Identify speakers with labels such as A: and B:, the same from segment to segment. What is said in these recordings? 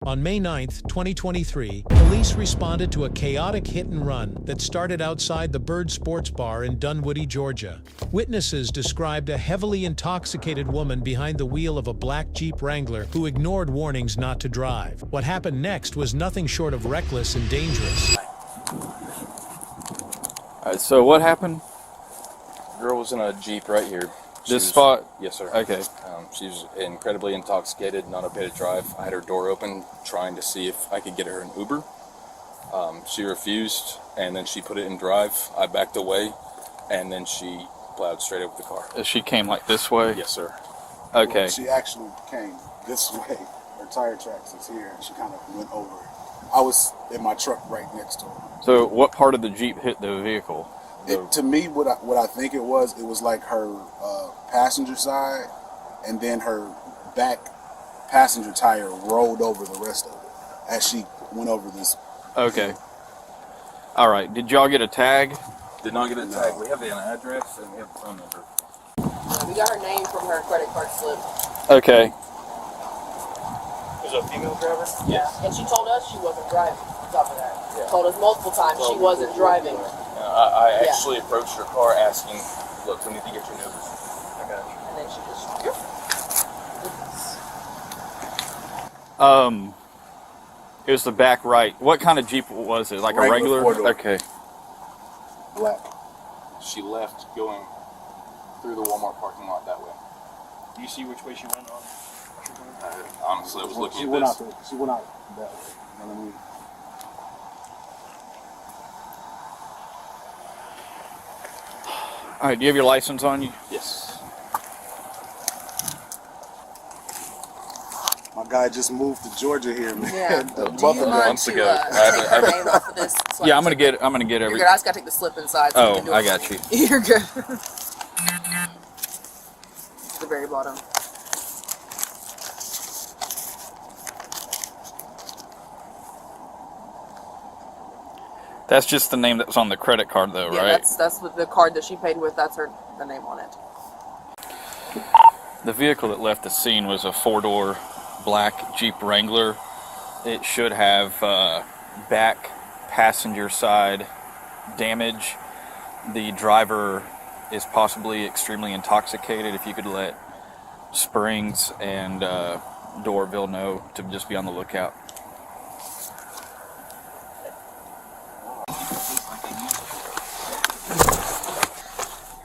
A: On May 9, 2023, police responded to a chaotic hit-and-run that started outside the Bird Sports Bar in Dunwoody, Georgia. Witnesses described a heavily intoxicated woman behind the wheel of a black Jeep Wrangler who ignored warnings not to drive. What happened next was nothing short of reckless and dangerous.
B: Alright, so what happened?
C: The girl was in a Jeep right here.
B: Spot?
C: Yes, sir.
B: Okay.
C: She was incredibly intoxicated, not okay to drive. I had her door open, trying to see if I could get her an Uber. She refused, and then she put it in drive. I backed away, and then she plowed straight over the car.
B: She came like this way?
C: Yes, sir.
B: Okay.
D: She actually came this way. Her tire tracks is here, and she kind of went over. I was in my truck right next to her.
B: So what part of the Jeep hit the vehicle?
D: To me, what I think it was like her passenger side, and then her back passenger tire rolled over the rest of it as she went over this.
B: Okay. All right. Did y'all get a tag?
C: Did not get a tag. We have an address and we have a phone number.
E: We got her name from her credit card slip.
B: Okay.
C: Is it a female driver?
E: Yeah. And she told us she wasn't driving. On top of that,
C: Yeah.
E: told us multiple times she wasn't driving.
C: I actually approached her car asking, look, we need to get your Uber. Okay.
E: And then she just.
B: It was the back right. What kind of Jeep was it? Like a regular?
D: Four-door.
B: Okay.
D: Black.
C: She left going through the Walmart parking lot that way.
F: Do you see which way she went on?
C: Honestly, I was looking
D: She
C: at
D: went
C: this.
D: out. She went out that way. You know what I mean?
B: All right. Do you have your license on you?
C: Yes.
D: My guy just moved to Georgia here, man.
E: Yeah.
D: A
E: Do
D: month
E: you
D: ago.
E: mind
C: months
E: to
C: ago.
E: take her name off of this? So
B: Yeah,
E: I
B: I'm
E: can
B: gonna
E: take
B: get. I'm gonna get
E: You're
B: every.
E: good. I just gotta take the slip inside. So you
B: Oh,
E: can do
B: I
E: it.
B: got you.
E: You're good. The very bottom.
B: That's just the name that was on the credit card, though,
E: Yeah,
B: right?
E: that's what the card that she paid with. That's the name on it.
B: The vehicle that left the scene was a four-door black Jeep Wrangler. It should have back passenger side damage. The driver is possibly extremely intoxicated. If you could let Springs and Dorville know to just be on the lookout.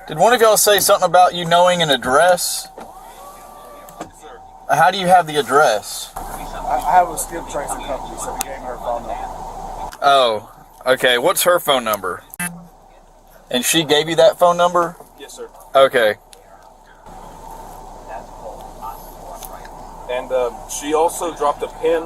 B: Did one of y'all say something about you knowing an address? How do you have the address?
D: I have a skip tracing company, so we gave her phone number.
B: Oh, okay. What's her phone number? And she gave you that phone number?
C: Yes, sir.
B: Okay.
C: And she also dropped a pin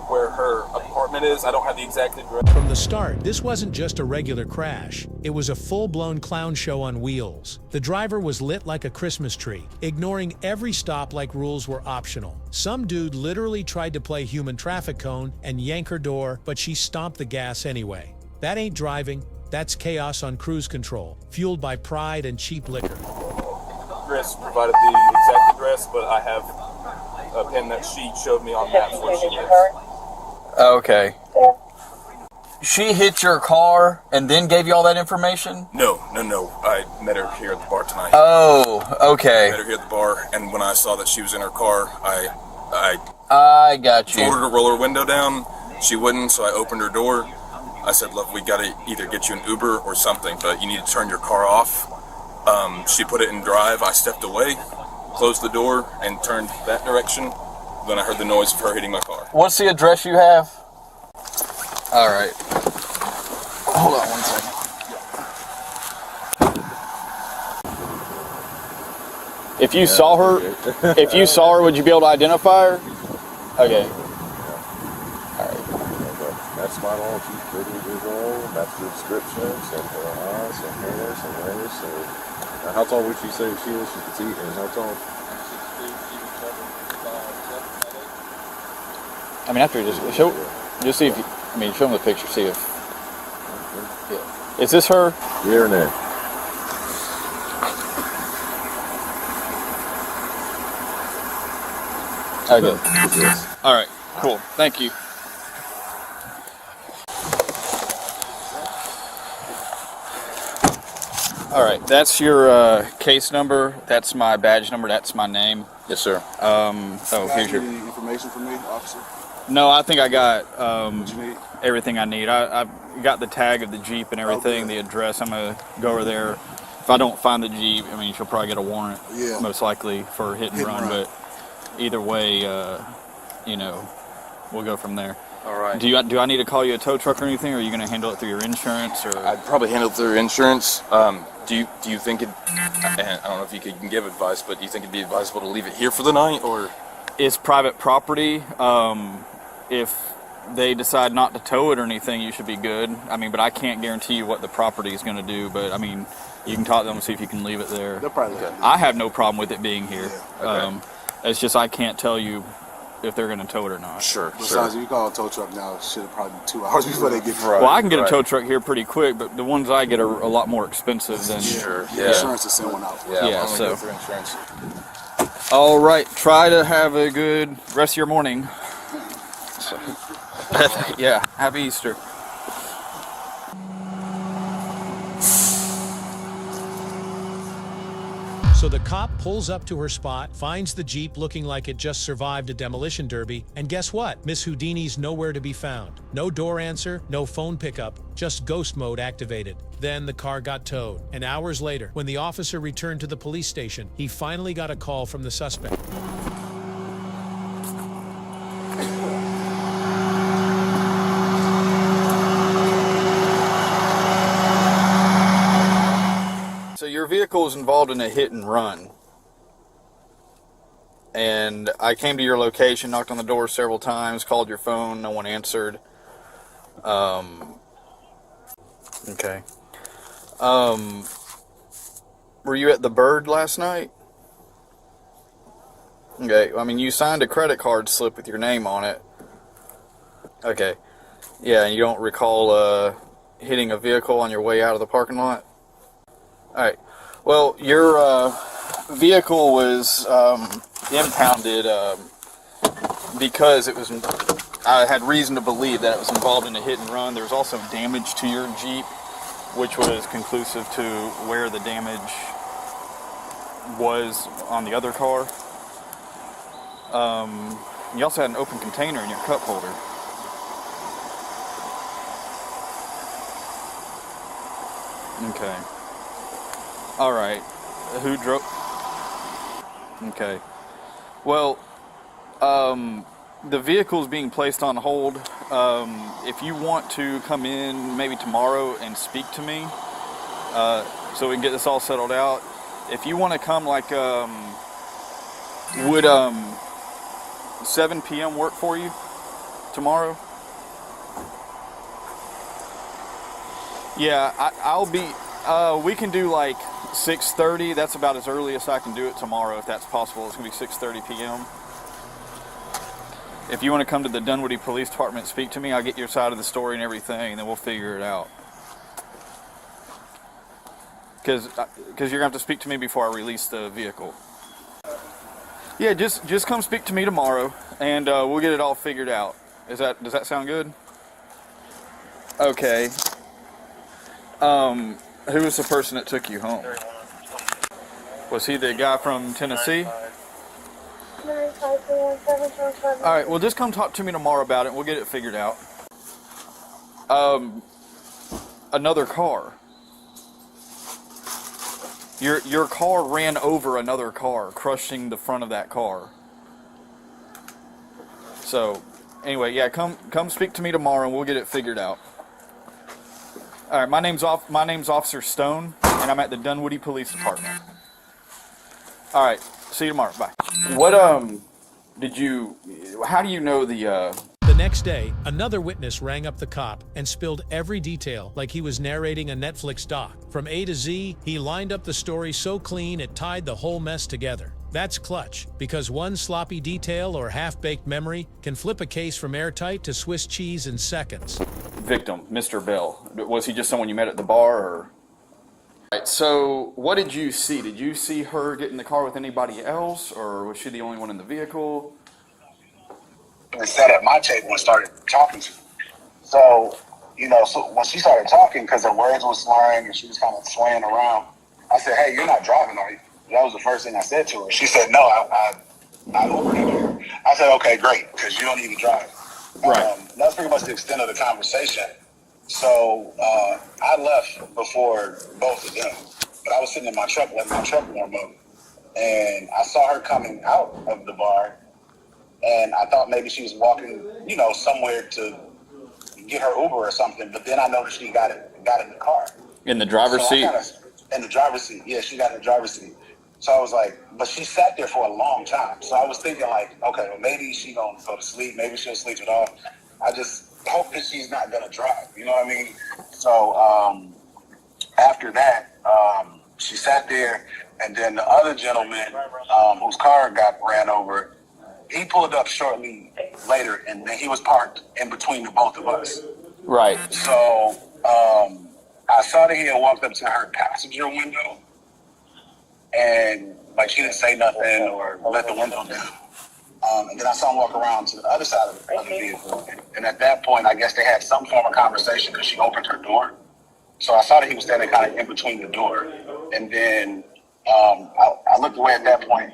C: where her apartment is. I don't have the exact address.
A: From the start, this wasn't just a regular crash. It was a full-blown clown show on wheels. The driver was lit like a Christmas tree, ignoring every stop like rules were optional. Some dude literally tried to play human traffic cone and yank her door, but she stomped the gas anyway. That ain't driving. That's chaos on cruise control, fueled by pride and cheap liquor.
C: Chris provided the exact address, but I have a pin that she showed me on maps where she lives.
B: Okay. She hit your car and then gave you all that information?
C: No. I met her here at the bar tonight.
B: Oh, okay.
C: Met her here at the bar, and when I saw that she was in her car, I
B: I got
C: told her
B: you.
C: to roll her window down. She wouldn't, so I opened her door. I said, look, we gotta either get you an Uber or something, but you need to turn your car off. She put it in drive. I stepped away, closed the door, and turned that direction. Then I heard the noise of her hitting my car.
B: What's the address you have? All right. Hold on one second. If you saw her, would you be able to identify her? Okay.
G: That's spot on. She's 30 years old. That's the description. Some eyes, some hair, some legs. So, how tall would she say she is? She's petite, and how tall?
B: I mean, after just see if you, show them the picture, see if. Yeah. Is this her?
G: Yeah or nay?
B: Okay.
G: Yes.
B: All right, cool. Thank you. All right, that's your case number. That's my badge number. That's my name.
C: Yes, sir.
B: Here's your.
D: Any information for me, officer?
B: No, I think I got
D: What you need?
B: everything I need. I got the tag of the Jeep and everything, the address. I'm gonna go over there. If I don't find the Jeep, I mean, she'll probably get a warrant, most likely for hit and run. But either way, you know, we'll go from there.
C: All right.
B: Do I need to call you a tow truck or anything, or are you gonna handle it through your insurance? Or
C: I'd probably handle it through insurance. Do you think it? I don't know if you can give advice, but do you think it'd be advisable to leave it here for the night, or?
B: It's private property. If they decide not to tow it or anything, you should be good. I mean, but I can't guarantee you what the property is going to do. But I mean, you can talk to them and see if you can leave it there.
D: They'll probably let me.
B: I have no problem with it being here.
C: Okay.
B: It's just I can't tell you if they're going to tow it or not.
C: Sure.
D: Besides, if you call a tow truck now, it should probably be 2 hours before they get here.
C: Right.
B: Well, I can get a tow truck here pretty quick, but the ones I get are a lot more expensive than.
C: Sure.
D: Yeah. Insurance to send one out.
B: Yeah,
C: I'm
B: so-
C: gonna go through insurance.
B: All right, try to have a good rest of your morning. Yeah, happy Easter.
A: So the cop pulls up to her spot, finds the Jeep looking like it just survived a demolition derby, and guess what? Miss Houdini's nowhere to be found. No door answer, no phone pickup, just ghost mode activated. Then the car got towed, and hours later, when the officer returned to the police station, he finally got a call from the suspect.
B: So your vehicle is involved in a hit and run. And I came to your location, knocked on the door several times, called your phone, no one answered. Okay. Were you at the Bird last night? Okay, I mean, you signed a credit card slip with your name on it. Okay. Yeah, and you don't recall hitting a vehicle on your way out of the parking lot? Alright. Well, your vehicle was impounded because it was. I had reason to believe that it was involved in a hit and run. There was also damage to your Jeep, which was conclusive to where the damage was on the other car. You also had an open container in your cup holder. Okay. All right. Who drove? Okay. Well, the vehicle's being placed on hold. If you want to come in maybe tomorrow and speak to me, so we can get this all settled out. If you want to come, like, would 7 p.m. work for you tomorrow? Yeah, I'll be. We can do like 6:30. That's about as early as I can do it tomorrow, if that's possible. It's gonna be 6:30 p.m. If you want to come to the Dunwoody Police Department and speak to me, I'll get your side of the story and everything, and then we'll figure it out. Because you're gonna have to speak to me before I release the vehicle. Yeah, just come speak to me tomorrow, and we'll get it all figured out. Does that sound good? Okay. Who was the person that took you home? Was he the guy from Tennessee? Alright, well, just come talk to me tomorrow about it and we'll get it figured out. Another car. Your car ran over another car, crushing the front of that car. So, anyway, yeah, come speak to me tomorrow and we'll get it figured out. All right, my name's Officer Stone, and I'm at the Dunwoody Police Department. All right, see you tomorrow. Bye. What how do you know the
A: The next day, another witness rang up the cop and spilled every detail like he was narrating a Netflix doc. From A to Z, he lined up the story so clean it tied the whole mess together. That's clutch, because one sloppy detail or half-baked memory can flip a case from airtight to Swiss cheese in seconds.
B: victim, Mr. Bell? Was he just someone you met at the bar, or? All right, so what did you see? Did you see her get in the car with anybody else, or was she the only one in the vehicle?
D: and sat at my table and started talking to me. So, so when she started talking, because her words were slurring and she was kind of swaying around, I said, "Hey, you're not driving, are you?" That was the first thing I said to her. She said, "No, I Ubered her." I said, "Okay, great, because you don't need to drive."
B: Right.
D: That's pretty much the extent of the conversation. So I left before both of them, but I was sitting in my truck, letting my truck warm up, and I saw her coming out of the bar, and I thought maybe she was walking, somewhere to get her Uber or something. But then I noticed she got in the car.
B: In the driver's seat?
D: In the driver's seat. Yeah, she got in the driver's seat. So I was like, but she sat there for a long time. So I was thinking like, okay, well, maybe she gonna go to sleep. Maybe she'll sleep it off. I just hope that she's not gonna drive. You know what I mean? So after that, she sat there, and then the other gentleman whose car got ran over, he pulled up shortly later, and then he was parked in between the both of us.
B: Right.
D: So I saw that he had walked up to her passenger window, and like she didn't say nothing or let the window down. And then I saw him walk around to the other side of the vehicle. And at that point, I guess they had some form of conversation because she opened her door. So I saw that he was standing kind of in between the door. And then I looked away at that point.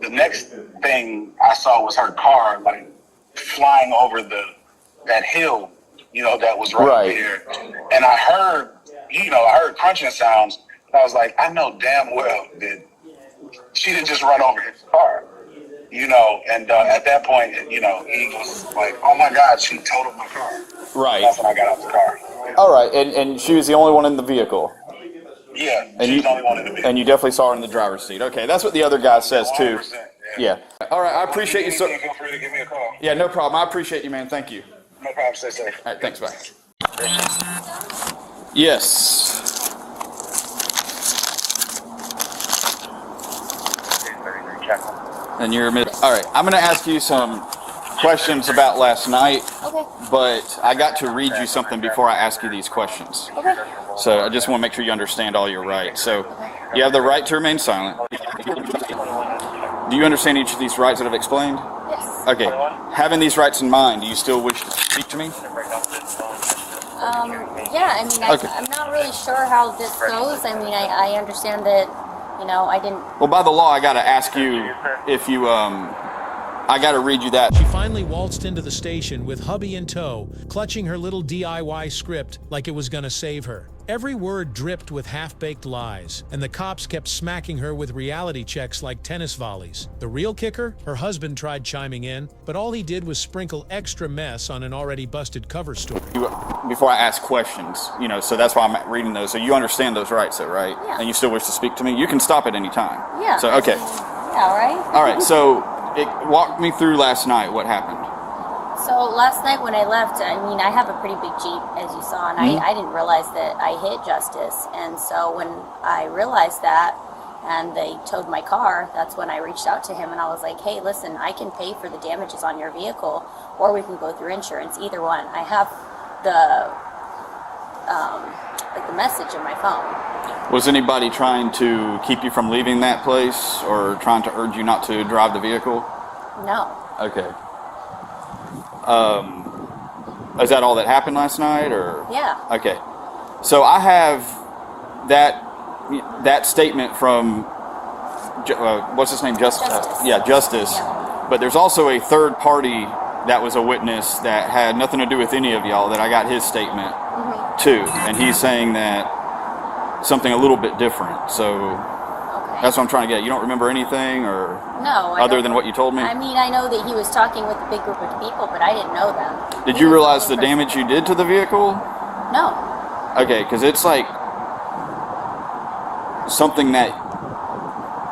D: The next thing I saw was her car like flying over that hill, that was right there. And I heard crunching sounds. I was like, I know damn well that she didn't just run over his car, and at that point, he was like, oh my God, she totaled my car.
B: Right.
D: That's when I got out the car.
B: All right, and she was the only one in the vehicle.
D: Yeah, she was the only one in the vehicle.
B: And you definitely saw her in the driver's seat. Okay, that's what the other guy says too. Yeah. All right, I appreciate you.
D: Feel free to give me a call.
B: Yeah, no problem. I appreciate you, man. Thank you.
D: No problem. Stay safe.
B: All right, thanks. Bye. Yes. And you're all right. I'm going to ask you some questions about last night.
H: Okay.
B: But I got to read you something before I ask you these questions.
H: Okay.
B: So I just want to make sure you understand all your rights. So you have the right to remain silent. Do you understand each of these rights that I've explained?
H: Yes.
B: Okay. Having these rights in mind, do you still wish to speak to me?
H: Yeah, I mean,
B: Okay.
H: I'm not really sure how this goes. I mean, I understand that, I didn't...
B: Well, by the law, I got to ask you if you, I got to read you that.
A: She finally waltzed into the station with hubby in tow, clutching her little DIY script like it was gonna save her. Every word dripped with half-baked lies, and the cops kept smacking her with reality checks like tennis volleys. The real kicker? Her husband tried chiming in, but all he did was sprinkle extra mess on an already busted cover story.
B: Before I ask questions, so that's why I'm reading those. So you understand those rights, though, right?
H: Yeah.
B: And you still wish to speak to me? You can stop at any time.
H: Yeah.
B: So, okay.
H: Yeah, all right.
B: All right, so walk me through last night. What happened?
H: So last night when I left, I mean, I have a pretty big Jeep, as you saw, and I didn't realize that I hit Justice. And so when I realized that and they towed my car, that's when I reached out to him and I was like, hey, listen, I can pay for the damages on your vehicle, or we can go through insurance, either one. I have the message in my phone.
B: Was anybody trying to keep you from leaving that place or trying to urge you not to drive the vehicle?
H: No.
B: Okay. Is that all that happened last night, or?
H: Yeah.
B: Okay. So I have that statement from what's his name? Justice. Justice.
H: Yeah.
B: But there's also a third party that was a witness that had nothing to do with any of y'all that I got his statement too, and he's saying that something a little bit different. So that's what I'm trying to get. You don't remember anything, or
H: no,
B: other than what you told me?
H: I mean, I know that he was talking with a big group of people, but I didn't know them.
B: Did you realize the damage you did to the vehicle?
H: No.
B: Okay, because it's like something that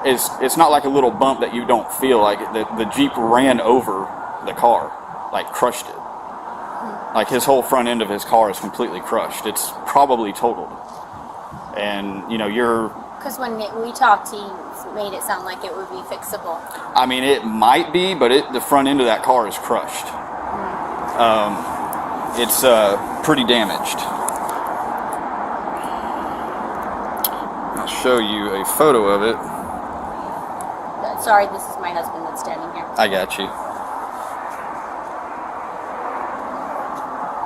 B: it's not like a little bump that you don't feel. Like the Jeep ran over the car, like crushed it. Like his whole front end of his car is completely crushed. It's probably totaled. And you're...
H: Because when we talked, he made it sound like it would be fixable.
B: I mean, it might be, but the front end of that car is crushed. It's pretty damaged. I'll show you a photo of it.
H: Sorry, this is my husband that's standing here.
B: I got you.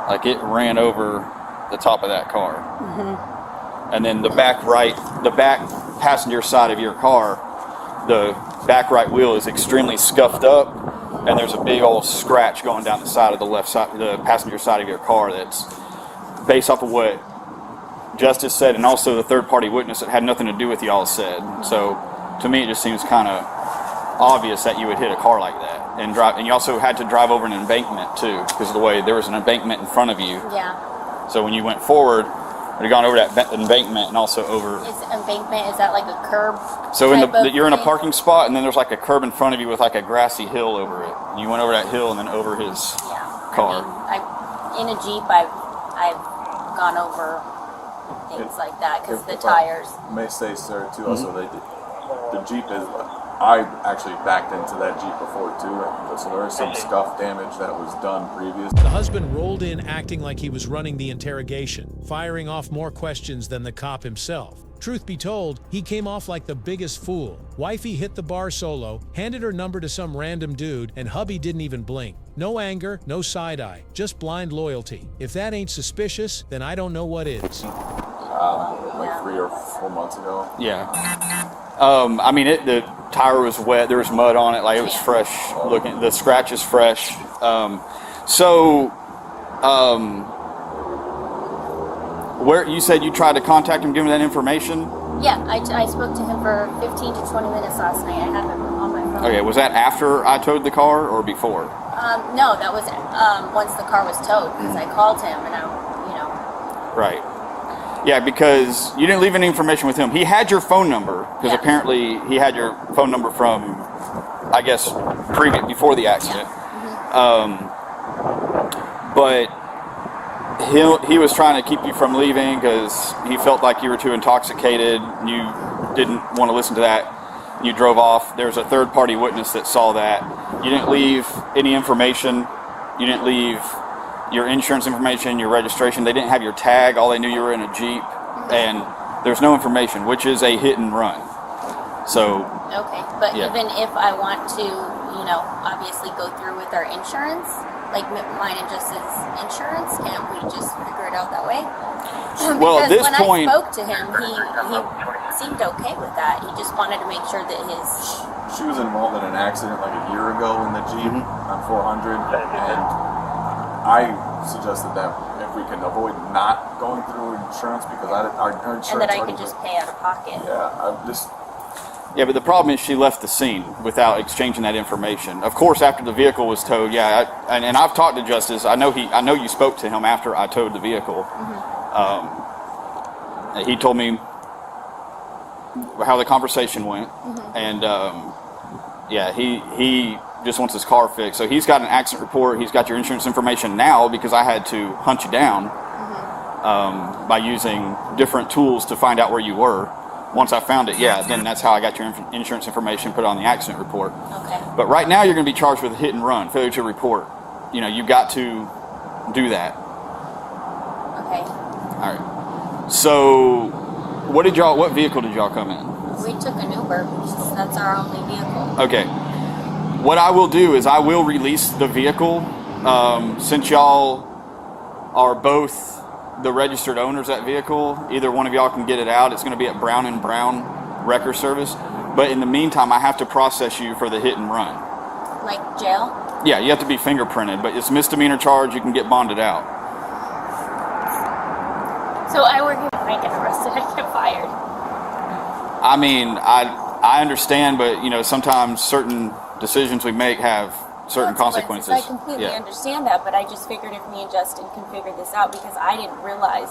B: Like it ran over the top of that car. And then the back passenger side of your car, the back right wheel is extremely scuffed up, and there's a big old scratch going down the side of the left side, the passenger side of your car. That's based off of what Justice said, and also the third-party witness that had nothing to do with y'all said. So to me, it just seems kind of obvious that you would hit a car like that and drive. And you also had to drive over an embankment too, because of the way there was an embankment in front of you.
H: Yeah.
B: So when you went forward, you'd gone over that embankment and also over.
H: Is that like a curb?
B: So you're in a
H: thing?
B: parking spot, and then there's like a curb in front of you with like a grassy hill over it. And you went over that hill and then over his car.
H: I mean, in a Jeep, I've gone over things like that because the tires.
G: I may say, sir, too. Also, the Jeep is. I actually backed into that Jeep before too, so there is some scuff damage that was done previous.
A: The husband rolled in acting like he was running the interrogation, firing off more questions than the cop himself. Truth be told, he came off like the biggest fool. Wifey hit the bar solo, handed her number to some random dude, and hubby didn't even blink. No anger, no side-eye, just blind loyalty. If that ain't suspicious, then I don't know what is.
G: Like 3 or 4 months ago.
B: Yeah. I mean, the tire was wet. There was mud on it. Like it was fresh looking. The scratch is fresh. Where you said you tried to contact him, give him that information?
H: Yeah, I spoke to him for 15 to 20 minutes last night. I have him on my phone.
B: Okay, was that after I towed the car or before?
H: No, that was once the car was towed because I called him and
B: Right. Yeah, because you didn't leave any information with him. He had your phone number because apparently he had your phone number from, I guess, before the accident. But he was trying to keep you from leaving because he felt like you were too intoxicated. You didn't want to listen to that. You drove off. There's a third-party witness that saw that. You didn't leave any information. You didn't leave your insurance information, your registration. They didn't have your tag. All they knew you were in a Jeep, and there's no information, which is a hit and run. So.
H: Okay, but even if I want to, obviously go through with our insurance, like mine and Justin's insurance, can't we just figure it out that way?
B: Well, at this
H: when
B: point,
H: I spoke to him, he seemed okay with that. He just wanted to make sure that his.
G: She was involved in an accident like a year ago in the Jeep on 400, and I suggested that if we can avoid not going through insurance because our insurance.
H: And that I could just pay out of pocket.
B: Yeah, but the problem is she left the scene without exchanging that information. Of course, after the vehicle was towed, and I've talked to Justice. I know you spoke to him after I towed the vehicle. He told me how the conversation went, and he just wants his car fixed. So he's got an accident report. He's got your insurance information now because I had to hunt you down by using different tools to find out where you were. Once I found it, then that's how I got your insurance information put on the accident report.
H: Okay.
B: But right now you're going to be charged with a hit and run, failure to report. You've got to do that.
H: Okay.
B: All right. So, what vehicle did y'all come in?
H: We took an Uber. That's our only vehicle.
B: Okay. What I will do is I will release the vehicle. Since y'all are both the registered owners of that vehicle, either one of y'all can get it out. It's going to be at Brown & Brown Wrecker Service. But in the meantime, I have to process you for the hit and run.
H: Like jail?
B: Yeah, you have to be fingerprinted, but it's a misdemeanor charge. You can get bonded out.
H: So I get arrested, I get fired.
B: I mean, I understand, but sometimes certain decisions we make have certain consequences.
H: I completely understand that, but I just figured if me and Justin can figure this out because I didn't realize.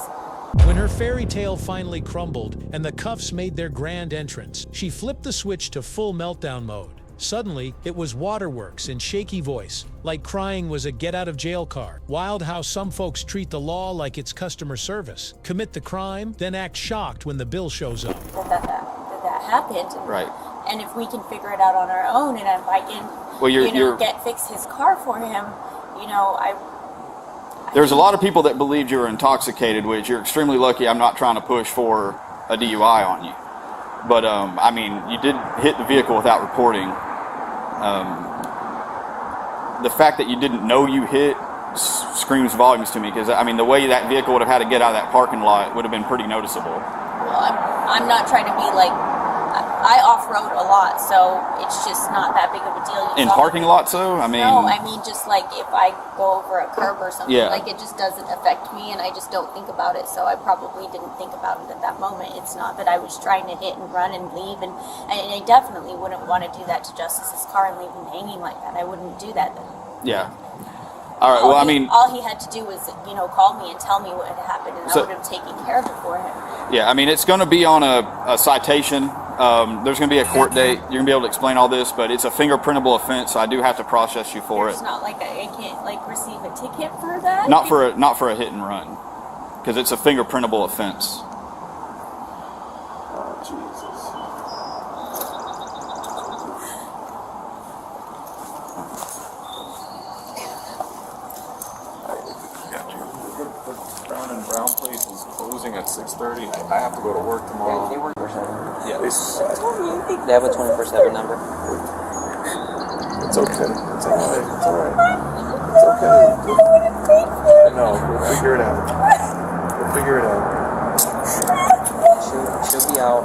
A: When her fairy tale finally crumbled and the cuffs made their grand entrance, she flipped the switch to full meltdown mode. Suddenly, it was waterworks in shaky voice, like crying was a get-out-of-jail card. Wild how some folks treat the law like it's customer service. Commit the crime, then act shocked when the bill shows up.
H: That happened.
B: Right.
H: And if we can figure it out on our own, and if I can, fix his car for him,
B: There's a lot of people that believed you were intoxicated, which you're extremely lucky. I'm not trying to push for a DUI on you. But, you did hit the vehicle without reporting. The fact that you didn't know you hit screams volumes to me, because I mean the way that vehicle would have had to get out of that parking lot would have been pretty noticeable.
H: Well, I'm not trying to be like, I off-road a lot, so it's just not that big of a deal.
B: In parking lots, though? I mean...
H: No, I mean just like if I go over a curb or something,
B: Yeah.
H: like it just doesn't affect me, and I just don't think about it, so I probably didn't think about it at that moment. It's not that I was trying to hit and run and leave, and I definitely wouldn't want to do that to Justice's car and leave him hanging like that. I wouldn't do that.
B: Yeah. All right, well, I mean...
H: All he had to do was, call me and tell me what had happened, and I would have taken care of it for him.
B: Yeah, I mean, it's going to be on a citation. There's going to be a court date. You're going to be able to explain all this, but it's a fingerprintable offense, so I do have to process you for it.
H: It's not like I can't receive a ticket for that.
B: Not for a hit and run, because it's a fingerprintable offense.
G: Oh, Jesus. Brown place is closing at 6:30. I have to go to work tomorrow.
I: They work 24/7.
G: Yeah.
I: They have a 24/7 number.
G: It's okay. It's alright. It's alright. It's okay. No, we'll figure it out. We'll figure it out.
I: She'll be out.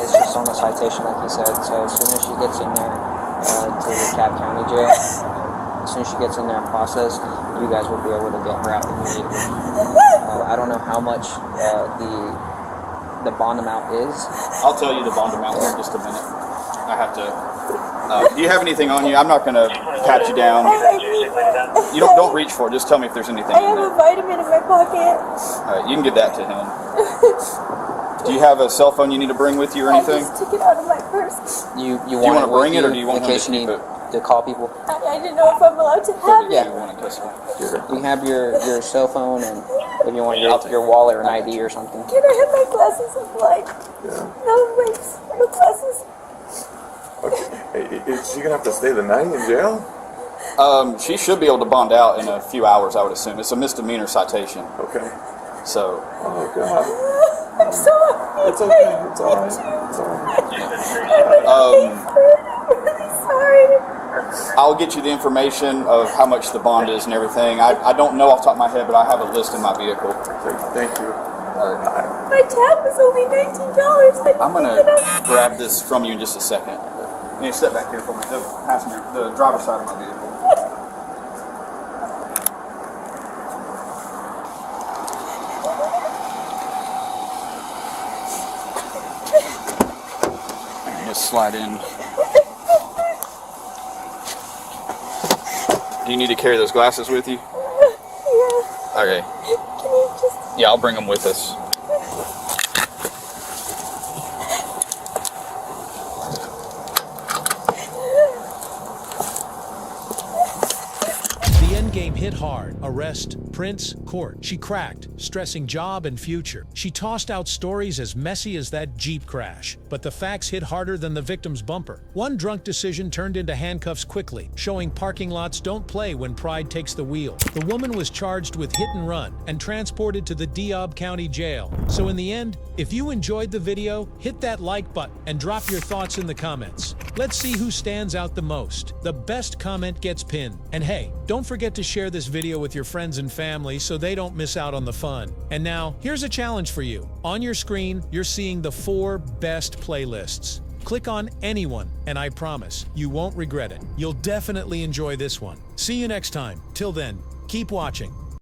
I: It's just on the citation, like you said. So as soon as she gets in there to the DeKalb County Jail, as soon as she gets in there and processed, you guys will be able to get her out immediately. I don't know how much the bond amount is.
B: I'll tell you the bond amount here in just a minute. I have to... do you have anything on you? I'm not going to pat you down. You don't reach for it. Just tell me if there's anything
H: I
B: in
H: have
B: there.
H: a vitamin in my pocket.
B: All right, you can give that to him. Do you have a cell phone you need to bring with you or anything?
H: I just took it out of my purse.
I: You
B: Do you want to bring it, or do you want
I: in
B: him
I: case
B: to
I: you
B: keep
I: need
B: it?
I: to call people?
H: I didn't know if I'm allowed to have
I: Yeah.
H: it.
B: You want to kiss him?
I: You have your cell phone, and if you want your wallet or an ID or something.
H: Can I have my glasses of light? No, wait, my glasses.
G: Okay. Is she gonna have to stay the night in jail?
B: She should be able to bond out in a few hours, I would assume. It's a misdemeanor citation.
G: Okay.
B: So,
G: Oh God.
H: I'm sorry.
G: It's okay. It's alright. It's alright.
H: I'm really sorry.
B: I'll get you the information of how much the bond is and everything. I don't know off the top of my head, but I have a list in my vehicle.
G: Thank you.
H: My tab was only $19.
B: I'm going to grab this from you in just a second. You need to step back here for me. The driver's side of my vehicle. Just slide in. Do you need to carry those glasses with you?
H: Yeah.
B: Okay.
H: Can you just...
B: Yeah, I'll bring them with us.
A: The endgame hit hard. Arrest, Prince, court. She cracked, stressing job and future. She tossed out stories as messy as that Jeep crash. But the facts hit harder than the victim's bumper. One drunk decision turned into handcuffs quickly, showing parking lots don't play when pride takes the wheel. The woman was charged with hit and run and transported to the DeKalb County Jail. So in the end, if you enjoyed the video, hit that like button and drop your thoughts in the comments. Let's see who stands out the most. The best comment gets pinned. And hey, don't forget to share this video with your friends and family so they don't miss out on the fun. And now, here's a challenge for you. On your screen, you're seeing the 4 best playlists. Click on any one, and I promise, you won't regret it. You'll definitely enjoy this one. See you next time. Till then, keep watching.